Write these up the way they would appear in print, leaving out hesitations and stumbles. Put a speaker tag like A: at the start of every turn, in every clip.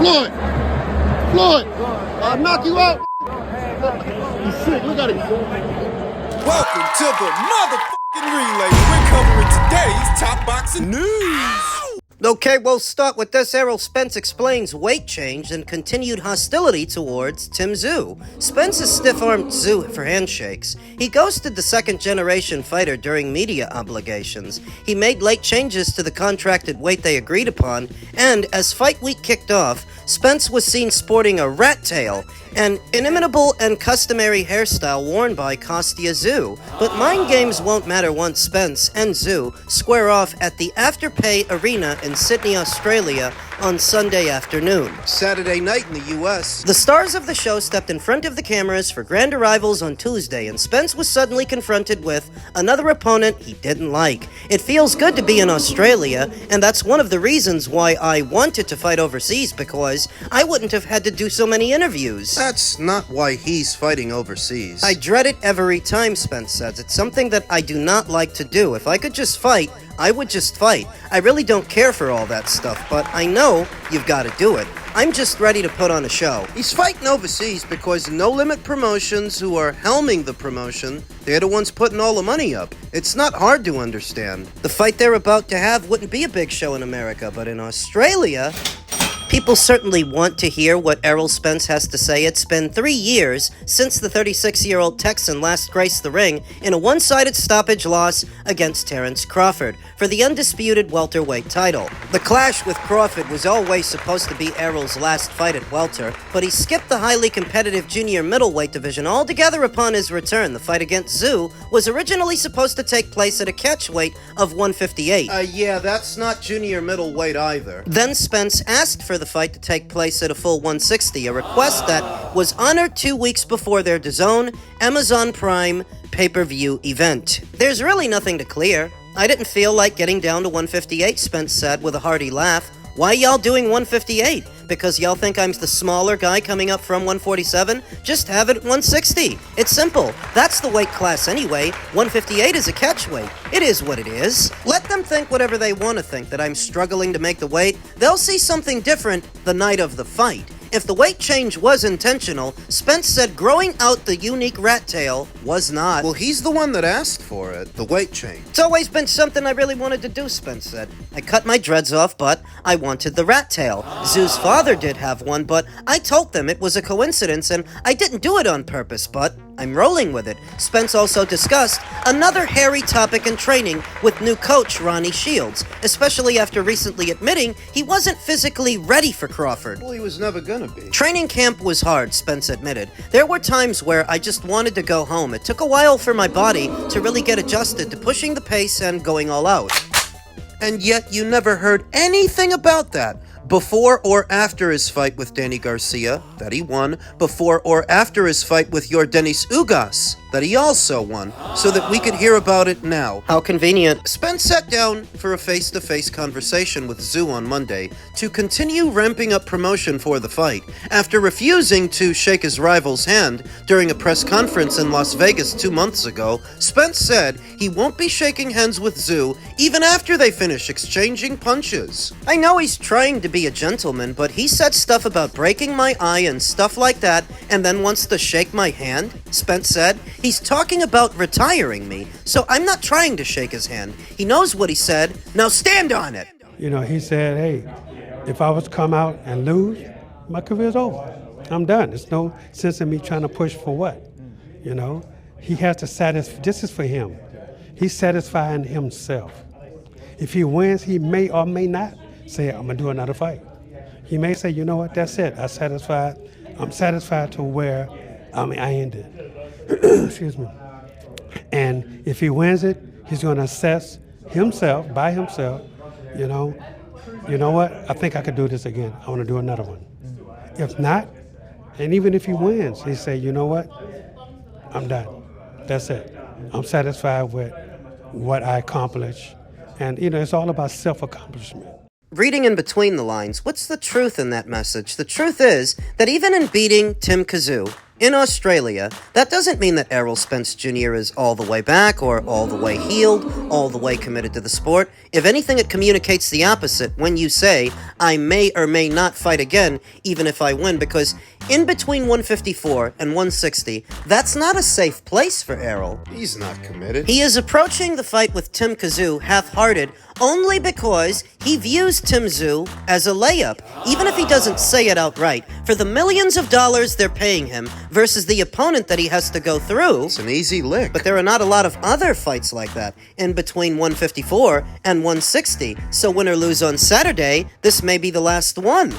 A: Floyd! Floyd! I'll knock you out! He's sick, look at him.
B: Welcome to the motherfucking relay. We're covering today's top boxing news.
C: Okay, we'll start with this. Spence explains weight change and continued hostility towards Tszyu. Spence has stiff-armed Tszyu for handshakes. He ghosted the second-generation fighter during media obligations. He made late changes to the contracted weight they agreed upon, and as fight week kicked off, Spence was seen sporting a rat tail, an inimitable and customary hairstyle worn by Tszyu. But mind games won't matter once Spence and Tszyu square off at the Afterpay Arena in Sydney, Australia on Sunday afternoon.
B: Saturday night in the US.
C: The stars of the show stepped in front of the cameras for grand arrivals on Tuesday, and Spence was suddenly confronted with another opponent he didn't like. It feels good to be in Australia, and that's one of the reasons why I wanted to fight overseas, because I wouldn't have had to do so many interviews.
B: That's not why he's fighting overseas.
C: I dread it every time, Spence says. It's something that I do not like to do. If I could just fight, I would just fight. I really don't care for all that stuff, but I know you've got to do it. I'm just ready to put on a show.
B: He's fighting overseas because No Limit Promotions, who are helming the promotion, they're the ones putting all the money up. It's not hard to understand.
C: The fight they're about to have wouldn't be a big show in America, but in Australia, people certainly want to hear what Errol Spence has to say. It's been 3 years since the 36-year-old Texan last graced the ring in a one-sided stoppage loss against Terence Crawford for the undisputed welterweight title. The clash with Crawford was always supposed to be Errol's last fight at welter, but he skipped the highly competitive junior middleweight division altogether upon his return. The fight against Tszyu was originally supposed to take place at a catchweight of 158.
B: Yeah, that's not junior middleweight either.
C: Then Spence asked for the fight to take place at a full 160, a request that was honored 2 weeks before their DAZN Amazon Prime pay-per-view event. There's really nothing to clear. I didn't feel like getting down to 158, Spence said with a hearty laugh. Why y'all doing 158? Because y'all think I'm the smaller guy coming up from 147? Just have it at 160. It's simple. That's the weight class anyway. 158 is a catchweight. It is what it is. Let them think whatever they want to think, that I'm struggling to make the weight. They'll see something different the night of the fight. If the weight change was intentional, Spence said growing out the unique rat tail was not.
B: Well, he's the one that asked for it, the weight change.
C: It's always been something I really wanted to do, Spence said. I cut my dreads off, but I wanted the rat tail. Tszyu's father did have one, but I told them it was a coincidence and I didn't do it on purpose, but I'm rolling with it. Spence also discussed another hairy topic in training with new coach Ronnie Shields, especially after recently admitting he wasn't physically ready for Crawford.
B: Well, he was never gonna be.
C: Training camp was hard, Spence admitted. There were times where I just wanted to go home. It took a while for my body to really get adjusted to pushing the pace and going all out.
B: And yet you never heard anything about that. Before or after his fight with Danny Garcia, that he won, before or after his fight with Yordenis Ugas, that he also won, so that we could hear about it now.
C: How convenient.
B: Spence sat down for a face-to-face conversation with Tszyu on Monday to continue ramping up promotion for the fight, after refusing to shake his rival's hand during a press conference in Las Vegas 2 months ago. Spence said he won't be shaking hands with Tszyu even after they finish exchanging punches.
C: I know he's trying to be a gentleman, but he said stuff about breaking my eye and stuff like that, and then wants to shake my hand, Spence said. He's talking about retiring me, so I'm not trying to shake his hand. He knows what he said. Now stand on it.
D: You know, he said, hey, if I was to come out and lose, my career's over. I'm done. There's no sense in me trying to push for what? You know, he has to satisfy. This is for him. He's satisfying himself. If he wins, he may or may not say, I'm going to do another fight. He may say, you know what, that's it. I'm satisfied to where I ended. Excuse me. And if he wins it, he's going to assess himself, by himself, you know what, I think I could do this again. I want to do another one. If not, and even if he wins, he say, you know what, I'm done. That's it. I'm satisfied with what I accomplished. And, it's all about self-accomplishment.
C: Reading in between the lines, what's the truth in that message? The truth is that even in beating Tim Tszyu in Australia, that doesn't mean that Errol Spence Jr. is all the way back or all the way healed, all the way committed to the sport. If anything, it communicates the opposite when you say, I may or may not fight again, even if I win, because in between 154 and 160, that's not a safe place for Errol.
B: He's not committed.
C: He is approaching the fight with Tim Tszyu half-hearted only because he views Tszyu as a layup, even if he doesn't say it outright. For the millions of dollars they're paying him versus the opponent that he has to go through,
B: It's an easy lick.
C: but there are not a lot of other fights like that in between 154 and 160. So win or lose on Saturday, this may be the last one.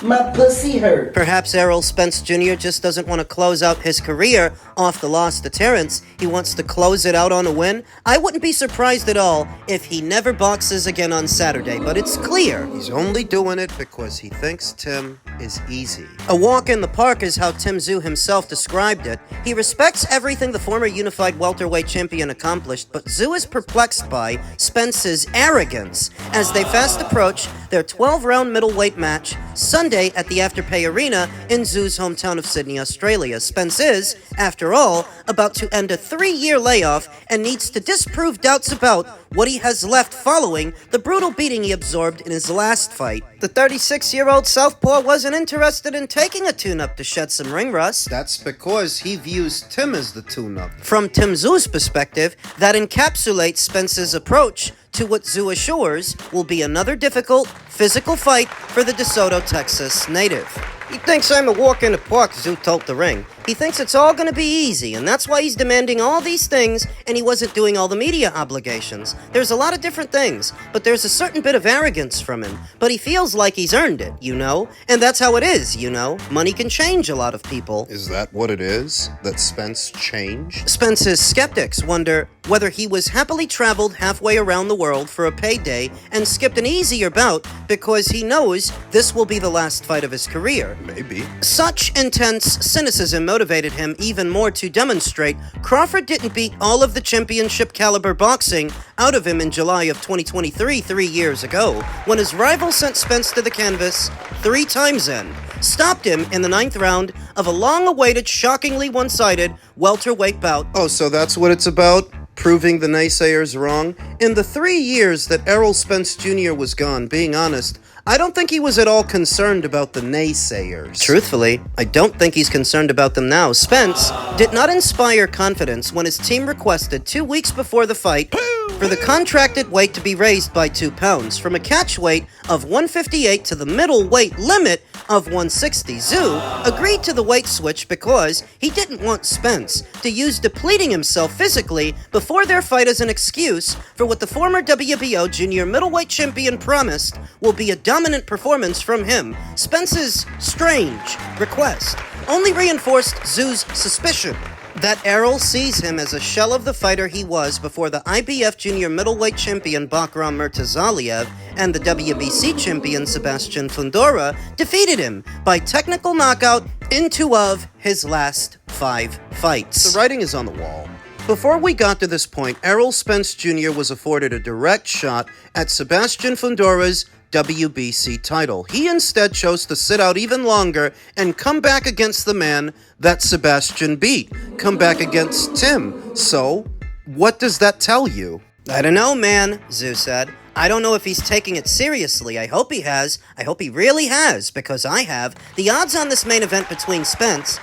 E: My pussy hurt.
C: Perhaps Errol Spence Jr. just doesn't want to close out his career off the loss to Terrence. He wants to close it out on a win. I wouldn't be surprised at all if he never boxes again on Saturday, but it's clear.
B: He's only doing it because he thinks Tim is easy.
C: A walk in the park is how Tszyu himself described it. He respects everything the former unified welterweight champion accomplished, but Tszyu is perplexed by Spence's arrogance as they fast approach their 12-round middleweight match Sunday at the Afterpay Arena in Tszyu's hometown of Sydney, Australia. Spence is, after all, about to end a 3-year layoff and needs to disprove doubts about what he has left following the brutal beating he absorbed in his last fight. The 36-year-old southpaw wasn't interested in taking a tune-up to shed some ring rust.
B: That's because he views Tim as the tune-up.
C: From Tszyu's perspective, that encapsulates Spence's approach to what Tszyu assures will be another difficult, physical fight for the DeSoto, Texas native. He thinks I'm a walk in the park, Tszyu told the ring. He thinks it's all going to be easy, and that's why he's demanding all these things, and he wasn't doing all the media obligations. There's a lot of different things, but there's a certain bit of arrogance from him. But he feels like he's earned it, you know? And that's how it is, you know? Money can change a lot of people.
B: Is that what it is? That Spence changed?
C: Spence's skeptics wonder whether he was happily traveled halfway around the world for a payday and skipped an easier bout because he knows this will be the last fight of his career.
B: Maybe.
C: Such intense cynicism motivated him even more to demonstrate Crawford didn't beat all of the championship caliber boxing out of him in July of 2023, 3 years ago, when his rival sent Spence to the canvas 3 times in. Stopped him in the 9th round of a long-awaited, shockingly one-sided welterweight bout.
B: Oh, so that's what it's about? Proving the naysayers wrong? In the 3 years that Errol Spence Jr. was gone, being honest, I don't think he was at all concerned about the naysayers.
C: Truthfully, I don't think he's concerned about them now. Spence did not inspire confidence when his team requested 2 weeks before the fight for the contracted weight to be raised by 2 pounds, from a catch weight of 158 to the middle weight limit of 160. Tszyu agreed to the weight switch because he didn't want Spence to use depleting himself physically before their fight as an excuse for what the former WBO junior middleweight champion promised will be a dominant performance from him. Spence's strange request only reinforced Tszyu's suspicion that Errol sees him as a shell of the fighter he was before the IBF junior middleweight champion Bakram Murtazaliev and the WBC champion Sebastian Fundora defeated him by technical knockout in 2 of his last 5 fights.
B: The writing is on the wall. Before we got to this point, Errol Spence Jr. was afforded a direct shot at Sebastian Fundora's WBC title. He instead chose to sit out even longer and come back against the man that Sebastian beat. Come back against Tim. So, what does that tell you?
C: I don't know, man, Tszyu said. I don't know if he's taking it seriously. I hope he has. I hope he really has, because I have. The odds on this main event between Spence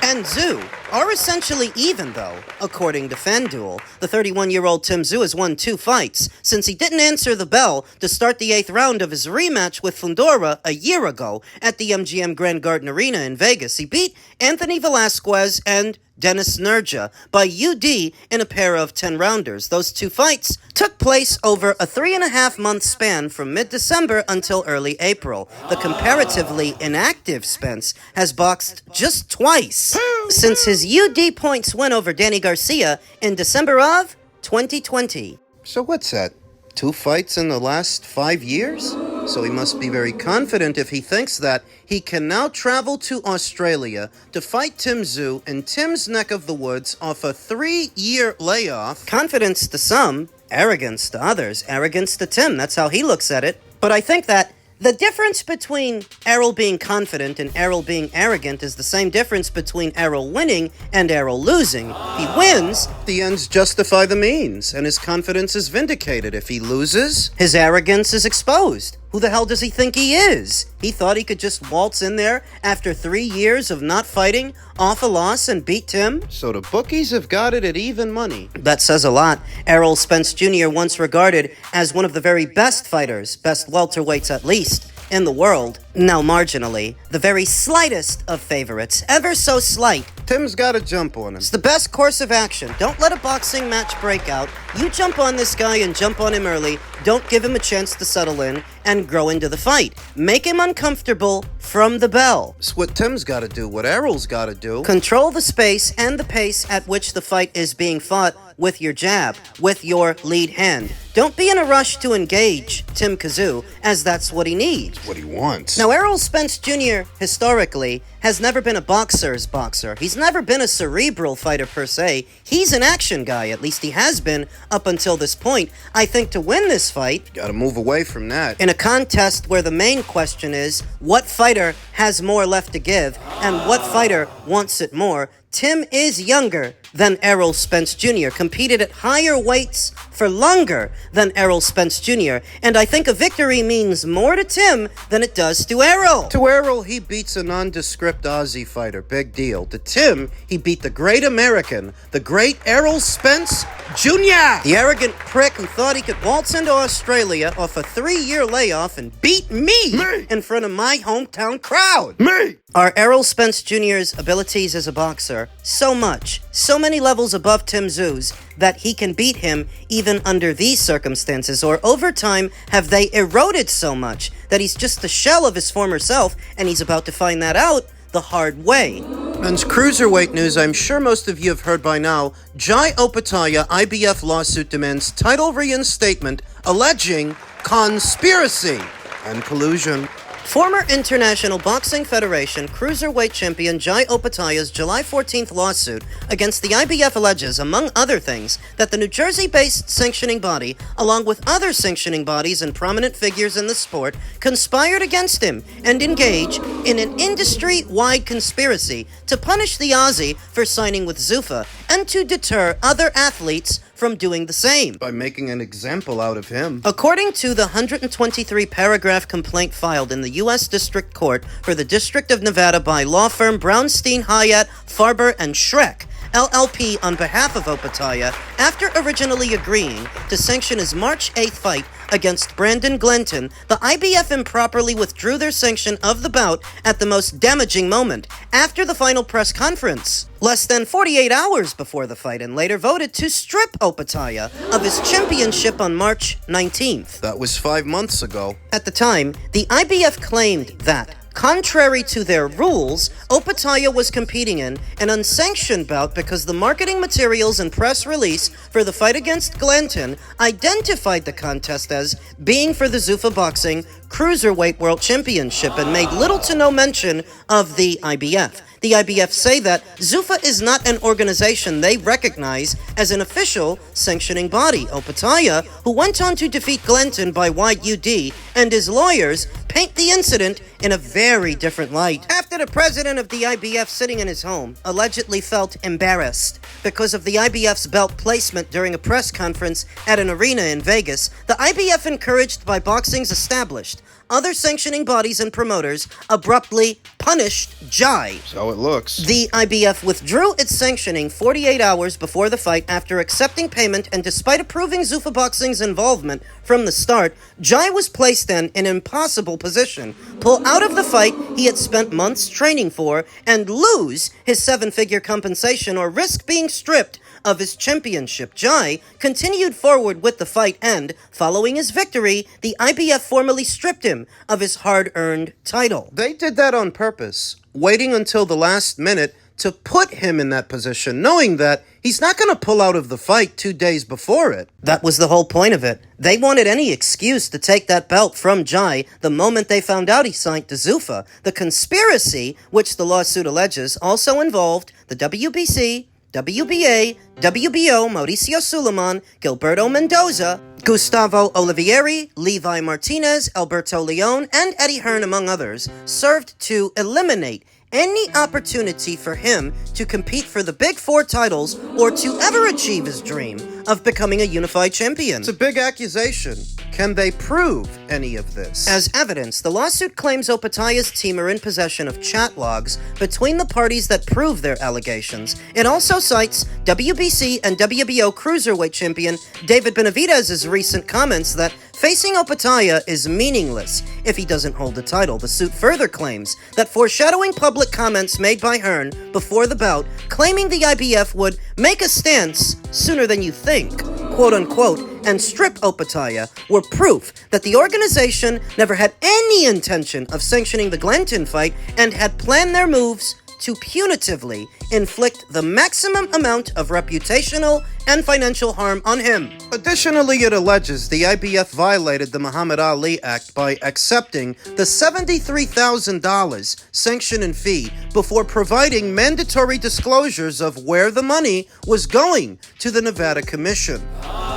C: and Tszyu are essentially even, though, according to FanDuel. The 31-year-old Tszyu has won 2 fights since he didn't answer the bell to start the 8th round of his rematch with Fundora a year ago at the MGM Grand Garden Arena in Vegas. He beat Anthony Velasquez and Dennis Nerja by UD in a pair of 10-rounders. Those 2 fights took place over a 3.5-month span from mid-December until early April. The comparatively inactive Spence has boxed just twice since his UD points win over Danny Garcia in December of 2020.
B: So what's that? 2 fights in the last 5 years? So he must be very confident if he thinks that he can now travel to Australia to fight Tszyu in Tim's neck of the woods off a 3-year layoff.
C: Confidence to some, arrogance to others, arrogance to Tim. That's how he looks at it. But I think that The difference between Errol being confident and Errol being arrogant is the same difference between Errol winning and Errol losing. If he wins,
B: The ends justify the means, and his confidence is vindicated. If he loses,
C: his arrogance is exposed. Who the hell does he think he is? He thought he could just waltz in there after 3 years of not fighting, off a loss, and beat Tim?
B: so the bookies have got it at even money.
C: That says a lot. Errol Spence Jr., once regarded as one of the very best fighters, best welterweights at least, in the world, now marginally, the very slightest of favorites, ever so slight.
B: Tim's got to jump on him.
C: It's the best course of action. Don't let a boxing match break out. You jump on this guy and jump on him early. Don't give him a chance to settle in and grow into the fight. Make him uncomfortable from the bell.
B: It's what Tim's got to do, what Errol's got to do.
C: Control the space and the pace at which the fight is being fought with your jab, with your lead hand. Don't be in a rush to engage Tim Tszyu, as that's what he needs.
B: What he wants.
C: Now, Errol Spence Jr., historically, has never been a boxer's boxer. He's never been a cerebral fighter per se. He's an action guy, at least he has been up until this point. I think to win this fight,
B: Got to move away from that.
C: in a contest where the main question is, what fighter has more left to give, and what fighter wants it more, Tim is younger than Errol Spence Jr., competed at higher weights for longer than Errol Spence Jr., and I think a victory means more to Tim than it does to Errol.
B: To Errol, he beats a nondescript Aussie fighter. Big deal. To Tim, he beat the great American, the great Errol Spence Jr.
C: The arrogant prick who thought he could waltz into Australia off a 3-year layoff and beat me in front of my hometown crowd.
B: Me!
C: Are Errol Spence Jr.'s abilities as a boxer so many levels above Tim Tszyu's that he can beat him even under these circumstances, or over time have they eroded so much that he's just the shell of his former self and he's about to find that out the hard way?
B: Men's cruiserweight news, I'm sure most of you have heard by now. Jai Opetaia IBF lawsuit demands title reinstatement alleging conspiracy and collusion.
C: Former International Boxing Federation cruiserweight champion Jai Opetaia's July 14th lawsuit against the IBF alleges, among other things, that the New Jersey-based sanctioning body, along with other sanctioning bodies and prominent figures in the sport, conspired against him and engage in an industry-wide conspiracy to punish the Aussie for signing with Zuffa and to deter other athletes from doing the same.
B: By making an example out of him.
C: According to the 123-paragraph complaint filed in the U.S. District Court for the District of Nevada by law firm Brownstein, Hyatt, Farber, and Schreck, LLP, on behalf of Opetaia, after originally agreeing to sanction his March 8th fight against Brandon Glenton, the IBF improperly withdrew their sanction of the bout at the most damaging moment, after the final press conference, less than 48 hours before the fight, and later voted to strip Opetaia of his championship on March 19th.
B: That was 5 months ago.
C: At the time, the IBF claimed that, contrary to their rules, Opetaia was competing in an unsanctioned bout because the marketing materials and press release for the fight against Glenton identified the contest as being for the Zuffa Boxing Cruiserweight World Championship and made little to no mention of the IBF. The IBF say that Zuffa is not an organization they recognize as an official sanctioning body. Opetaia, who went on to defeat Glenton by wide UD, and his lawyers paint the incident in a very different light. After the president of the IBF, sitting in his home, allegedly felt embarrassed because of the IBF's belt placement during a press conference at an arena in Vegas, the IBF, encouraged by boxing's established other sanctioning bodies and promoters, abruptly punished Jai.
B: So it looks.
C: The IBF withdrew its sanctioning 48 hours before the fight after accepting payment, and despite approving Zuffa Boxing's involvement from the start, Jai was placed in an impossible position: pull out of the fight he had spent months training for and lose his 7-figure compensation, or risk being stripped of his championship. Jai continued forward with the fight, and following his victory, the IBF formally stripped him of his hard-earned title.
B: They did that on purpose, waiting until the last minute to put him in that position, knowing that he's not going to pull out of the fight 2 days before it.
C: That was the whole point of it. They wanted any excuse to take that belt from Jai the moment they found out he signed to Zuffa. The conspiracy, which the lawsuit alleges, also involved the WBC, WBA, WBO, Mauricio Suleiman, Gilberto Mendoza, Gustavo Olivieri, Levi Martinez, Alberto Leon, and Eddie Hearn, among others, served to eliminate any opportunity for him to compete for the Big Four titles or to ever achieve his dream of becoming a unified champion.
B: It's a big accusation. Can they prove any of this?
C: As evidence, the lawsuit claims Opetaia's team are in possession of chat logs between the parties that prove their allegations. It also cites WBC and WBO cruiserweight champion David Benavidez's recent comments that facing Opetaia is meaningless if he doesn't hold the title. The suit further claims that foreshadowing public comments made by Hearn before the bout, claiming the IBF would make a stance sooner than you think, quote-unquote, and strip Opetaia were proof that the organization never had any intention of sanctioning the Glanton fight and had planned their moves to punitively inflict the maximum amount of reputational and financial harm on him.
B: Additionally, it alleges the IBF violated the Muhammad Ali Act by accepting the $73,000 sanction and fee before providing mandatory disclosures of where the money was going to the Nevada Commission.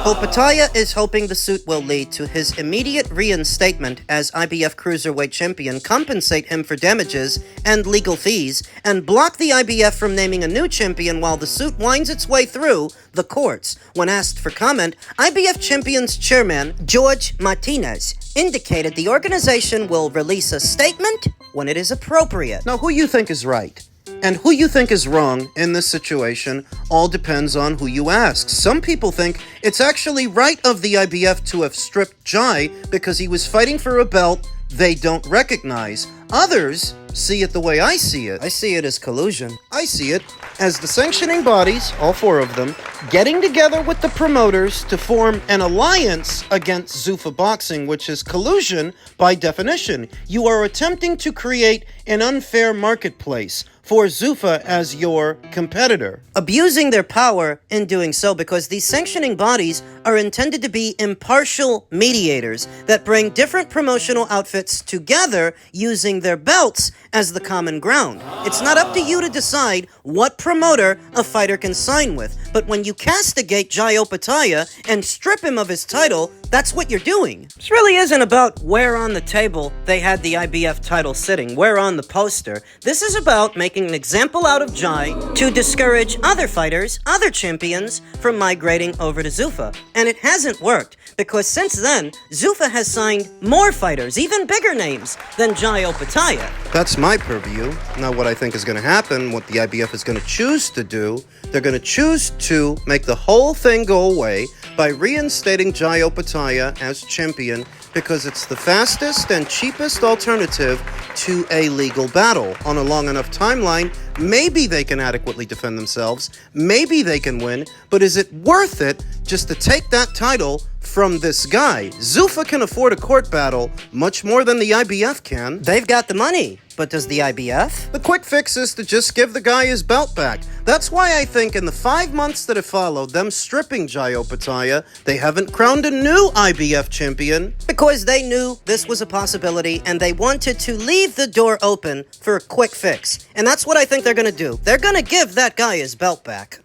C: Opetaia is hoping the suit will lead to his immediate reinstatement as IBF Cruiserweight Champion, compensate him for damages and legal fees, and block the IBF from naming a new champion while the suit winds its way through the courts. When asked for comment, IBF Champions Chairman George Martinez indicated the organization will release a statement when it is appropriate.
B: Now, who you think is right and who you think is wrong in this situation all depends on who you ask. Some people think it's actually right of the IBF to have stripped Jai because he was fighting for a belt they don't recognize. Others see it the way I see it.
C: I see it as collusion.
B: I see it as the sanctioning bodies, all four of them, getting together with the promoters to form an alliance against Zuffa Boxing, which is collusion by definition. You are attempting to create an unfair marketplace for Zuffa as your competitor.
C: Abusing their power in doing so, because these sanctioning bodies are intended to be impartial mediators that bring different promotional outfits together using their belts as the common ground. It's not up to you to decide what promoter a fighter can sign with, but when you castigate Jai Opetaia and strip him of his title, that's what you're doing. This really isn't about where on the table they had the IBF title sitting, where on the poster. This is about making an example out of Jai to discourage other fighters, other champions, from migrating over to Zuffa. And it hasn't worked, because since then, Zuffa has signed more fighters, even bigger names, than Jai Opetaia.
B: That's my purview. Now, what I think is going to happen, what the IBF is going to choose to do, they're going to choose to make the whole thing go away by reinstating Jai Opetaia as champion, because it's the fastest and cheapest alternative to a legal battle. On a long enough timeline, maybe they can adequately defend themselves, maybe they can win, but is it worth it just to take that title from this guy? Zuffa can afford a court battle much more than the IBF can.
C: They've got the money, but does the IBF?
B: The quick fix is to just give the guy his belt back. That's why I think in the 5 months that have followed them stripping Jai Opetaia, they haven't crowned a new IBF champion.
C: Because they knew this was a possibility and they wanted to leave the door open for a quick fix. And that's what I think they're gonna do. They're gonna give that guy his belt back.